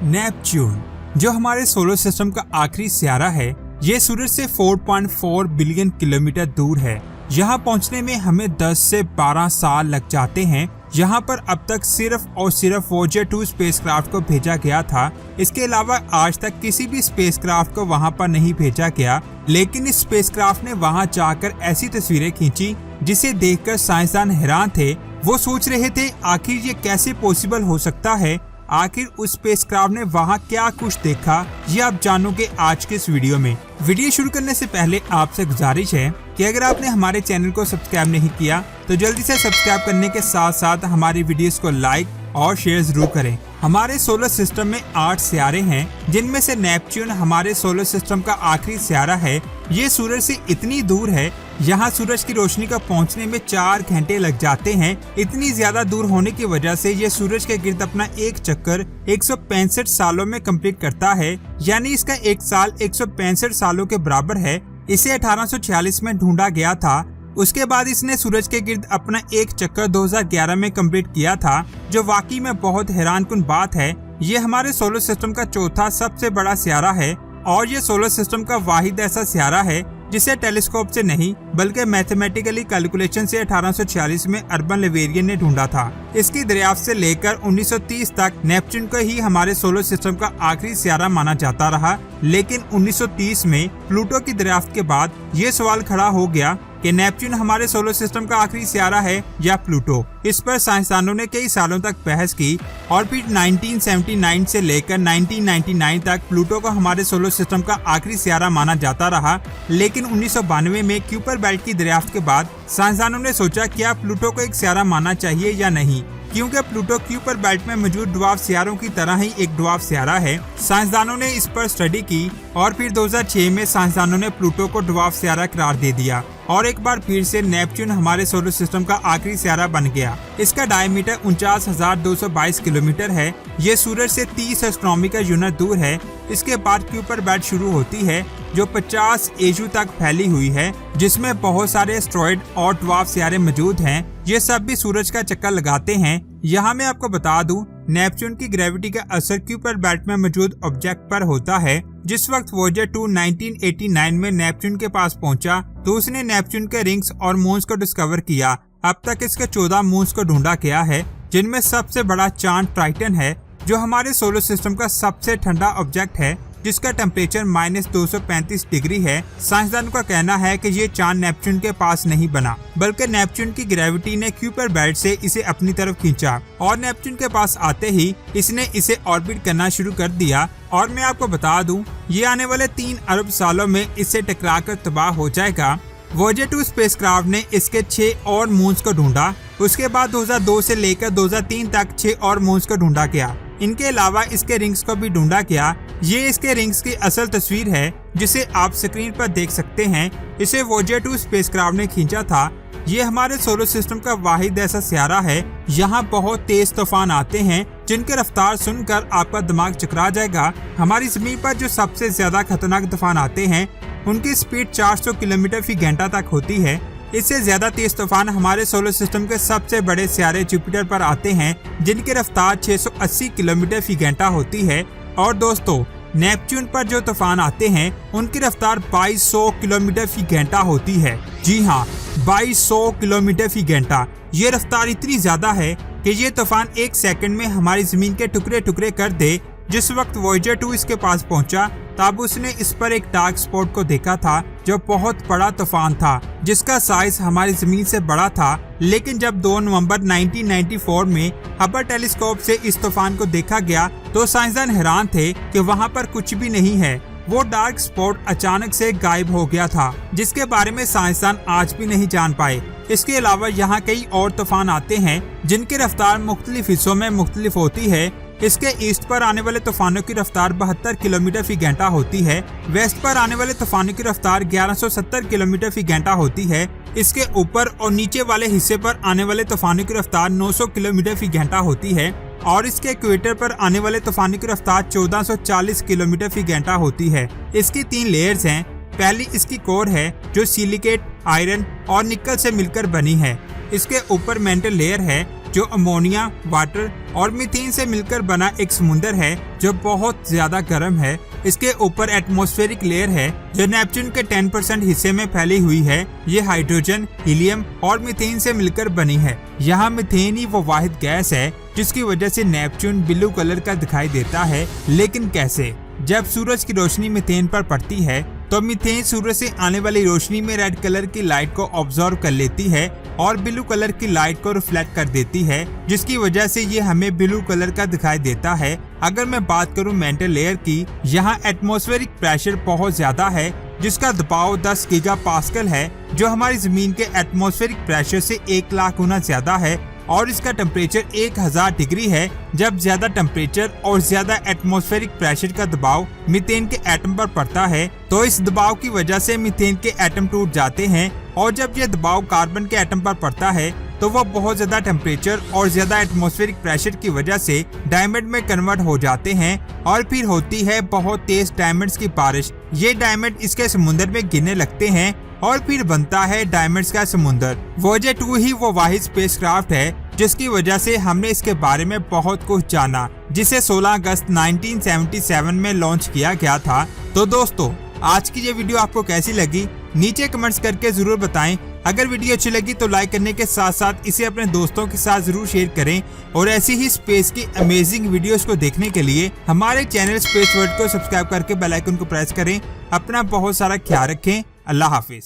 Neptune जो हमारे solar system का आखिरी सितारा है, ये सूरज से 4.4 बिलियन किलोमीटर दूर है। यहाँ पहुँचने में हमें 10 से 12 साल लग जाते हैं। यहाँ पर अब तक सिर्फ और सिर्फ वॉयेजर 2 स्पेसक्राफ्ट को भेजा गया था। इसके अलावा आज तक किसी भी स्पेसक्राफ्ट को वहाँ पर नहीं भेजा गया, लेकिन इस स्पेसक्राफ्ट ने वहाँ जाकर ऐसी तस्वीरें खींची जिसे देखकर साइंसदान हैरान थे। वो सोच रहे थे आखिर ये कैसे पॉसिबल हो सकता है, आखिर उस स्पेसक्राफ्ट ने वहाँ क्या कुछ देखा, ये आप जानोगे आज के इस वीडियो में। वीडियो शुरू करने से पहले आपसे गुजारिश है कि अगर आपने हमारे चैनल को सब्सक्राइब नहीं किया तो जल्दी से सब्सक्राइब करने के साथ साथ हमारी वीडियोस को लाइक और शेयर जरूर करें। हमारे सोलर सिस्टम में 8 सितारे हैं, जिनमें से नेपच्यून हमारे सोलर सिस्टम का आखिरी सितारा है। ये सूरज से इतनी दूर है, यहाँ सूरज की रोशनी का पहुँचने में 4 घंटे लग जाते हैं। इतनी ज्यादा दूर होने की वजह से ये सूरज के गिर्द अपना एक चक्कर 165 सालों में कंप्लीट करता है, यानी इसका एक साल 165 सालों के बराबर है। इसे 1846 में ढूंढा गया था। उसके बाद इसने सूरज के गिर्द अपना एक चक्कर 2011 में कंप्लीट किया था, जो वाकई में बहुत हैरानकुन बात है। ये हमारे सोलर सिस्टम का चौथा सबसे बड़ा सितारा है और ये सोलर सिस्टम का वाहिद ऐसा सितारा है जिसे टेलीस्कोप से नहीं बल्कि मैथमेटिकली कैलकुलेशन से 1846 में अर्बन लेवेरियन ने ढूंढा था। इसकी दरियाफ्त से लेकर 1930 तक नेपच्यून को ही हमारे सोलर सिस्टम का आखिरी सितारा माना जाता रहा, लेकिन 1930 में प्लूटो की दरियाफ्त के बाद ये सवाल खड़ा हो गया कि नेपच्यून हमारे सोलर सिस्टम का आखिरी सितारा है या प्लूटो। इस पर साइंसदानों ने कई सालों तक बहस की और फिर 1979 से लेकर 1999 तक प्लूटो को हमारे सोलर सिस्टम का आखिरी सितारा माना जाता रहा, लेकिन 1992 में क्यूपर बेल्ट की दरियाफ्त के बाद साइंसदानों ने सोचा क्या प्लूटो को एक सितारा मानना चाहिए या नहीं, क्योंकि प्लूटो क्यूपर बेल्ट में मौजूद ड्वार्फ सितारों की तरह ही एक ड्वार्फ सितारा है। साइंसदानों ने इस पर स्टडी की और फिर 2006 में साइंसदानों ने प्लूटो को ड्वार्फ सितारा करार दे दिया और एक बार फिर से नेपच्यून हमारे सोलर सिस्टम का आखिरी सितारा बन गया। इसका डायमीटर 49,222 किलोमीटर है। ये सूरज से 30 एस्ट्रोनॉमिकल यूनिट दूर है। इसके बाद क्यूपर बेल्ट शुरू होती है जो 50 एजू तक फैली हुई है, जिसमें बहुत सारे एस्ट्रॉइड और ड्वार्फ सितारे मौजूद हैं। ये सब भी सूरज का चक्कर लगाते हैं। यहाँ मैं आपको बता दूं, नेपच्यून की ग्रेविटी का असर क्यूपर बेल्ट में मौजूद ऑब्जेक्ट पर होता है। जिस वक्त वॉयेजर 2 1989 में नेपच्यून के पास पहुंचा तो उसने नेपच्यून के रिंग्स और मून्स को डिस्कवर किया। अब तक इसके 14 मून्स को ढूंढा गया है, जिनमें सबसे बड़ा चांद ट्राइटन है, जो हमारे सोलर सिस्टम का सबसे ठंडा ऑब्जेक्ट है, जिसका टेम्परेचर -235 डिग्री है। साइंसदानों का कहना है कि ये चांद नेपच्यून के पास नहीं बना, बल्कि नेपच्यून की ग्रेविटी ने क्यूपर बेल्ट से इसे अपनी तरफ खींचा और नेपच्यून के पास आते ही इसने इसे ऑर्बिट करना शुरू कर दिया। और मैं आपको बता दूं, ये आने वाले 3 अरब सालों में इससे टकराकर तबाह हो जाएगा। वॉयेजर 2 स्पेसक्राफ्ट ने इसके 6 और मून्स को ढूंढा। उसके बाद 2002 से लेकर 2003 तक 6 और मून्स को ढूंढा गया। इनके अलावा इसके रिंग्स को भी ढूंढा गया। ये इसके रिंग्स की असल तस्वीर है, जिसे आप स्क्रीन पर देख सकते हैं। इसे वॉयेजर 2 स्पेसक्राफ्ट ने खींचा था। ये हमारे सोलर सिस्टम का वाहिद ऐसा सितारा है। यहाँ बहुत तेज तूफान आते हैं, जिनकी रफ्तार सुनकर आपका दिमाग चकरा जाएगा। हमारी जमीन पर जो सबसे ज्यादा खतरनाक तूफान आते हैं, उनकी स्पीड 400 किलोमीटर फी घंटा तक होती है। इससे ज्यादा तेज तूफान हमारे सोलर सिस्टम के सबसे बड़े सितारे जुपिटर पर आते हैं, जिनकी रफ्तार 680 किलोमीटर फी घंटा होती है। और दोस्तों, नेपच्यून पर जो तूफान आते हैं, उनकी रफ्तार 2200 किलोमीटर फी घंटा होती है। जी हाँ, 2200 किलोमीटर फी घंटा। ये रफ्तार इतनी ज्यादा है कि ये तूफान एक सेकंड में हमारी जमीन के टुकड़े टुकड़े कर दे। जिस वक्त वॉयेजर 2 इसके पास पहुंचा, तब उसने इस पर एक डार्क स्पॉट को देखा था, जो बहुत बड़ा तूफान था, जिसका साइज हमारी जमीन से बड़ा था। लेकिन जब 2 नवंबर 1994 में हबल टेलीस्कोप से इस तूफान को देखा गया तो साइंसदान हैरान थे कि वहाँ पर कुछ भी नहीं है। वो डार्क स्पॉट अचानक से गायब हो गया था, जिसके बारे में साइंसदान आज भी नहीं जान पाए। इसके अलावा यहाँ कई और तूफान आते हैं, जिनकी रफ्तार मुख्तलिफ हिस्सों में मुख्तलिफ होती है। इसके ईस्ट पर आने वाले तूफानों की रफ्तार 72 किलोमीटर फी घंटा होती है। वेस्ट पर आने वाले तूफानों की रफ्तार 1170 किलोमीटर फी घंटा होती है। इसके ऊपर और नीचे वाले हिस्से पर आने वाले तूफानों की रफ्तार 900 किलोमीटर फी घंटा होती है और इसके इक्वेटर पर आने वाले तूफानों की रफ्तार 1440 किलोमीटर फी घंटा होती है। इसकी 3 लेयर्स हैं। पहली इसकी कोर है जो सिलिकेट, आयरन और निकल से मिलकर बनी है। इसके ऊपर मेंटल लेयर है जो अमोनिया, वाटर और मीथेन से मिलकर बना एक समुंदर है जो बहुत ज्यादा गर्म है। इसके ऊपर एटमॉस्फेरिक लेयर है जो नेपच्यून के 10% हिस्से में फैली हुई है। ये हाइड्रोजन, हीलियम और मीथेन से मिलकर बनी है। यहाँ मीथेन ही वो वाहिद गैस है जिसकी वजह से नेपच्यून ब्लू कलर का दिखाई देता है। लेकिन कैसे? जब सूरज की रोशनी मीथेन पर पड़ती है तो मीथेन सूरज से आने वाली रोशनी में रेड कलर की लाइट को ऑब्जर्व कर लेती है और ब्लू कलर की लाइट को रिफ्लेक्ट कर देती है, जिसकी वजह से ये हमें ब्लू कलर का दिखाई देता है। अगर मैं बात करूं मेंटल लेयर की, यहाँ एटमॉस्फेरिक प्रेशर बहुत ज्यादा है जिसका दबाव 10 गीगापास्कल है जो हमारी जमीन के एटमॉस्फेरिक प्रेशर से 1 लाख गुना ज्यादा है और इसका टेम्परेचर 1000 डिग्री है। जब ज्यादा टेम्परेचर और ज्यादा एटमॉस्फेरिक प्रेशर का दबाव मीथेन के एटम पर पड़ता है तो इस दबाव की वजह से मीथेन के एटम टूट जाते हैं और जब यह दबाव कार्बन के एटम पर पड़ता है तो वह बहुत ज्यादा टेम्परेचर और ज्यादा एटमॉस्फेरिक प्रेशर की वजह से डायमंड में कन्वर्ट हो जाते हैं और फिर होती है बहुत तेज डायमंड्स की बारिश। ये डायमंड इसके समुंदर में गिरने लगते हैं और फिर बनता है डायमंड्स का समुंदर। वोयेजर 2 ही वो वाहिद स्पेसक्राफ्ट है जिसकी वजह से हमने इसके बारे में बहुत कुछ जाना, जिसे 16 अगस्त 1977 में लॉन्च किया गया था। तो दोस्तों, आज की ये वीडियो आपको कैसी लगी नीचे कमेंट्स करके जरूर बताएं। अगर वीडियो अच्छी लगी तो लाइक करने के साथ साथ इसे अपने दोस्तों के साथ जरूर शेयर करें और ऐसी ही स्पेस की अमेजिंग वीडियोस को देखने के लिए हमारे चैनल स्पेस वर्ल्ड को सब्सक्राइब करके बेल आइकन को प्रेस करें। अपना बहुत सारा ख्याल रखें। अल्लाह हाफिज।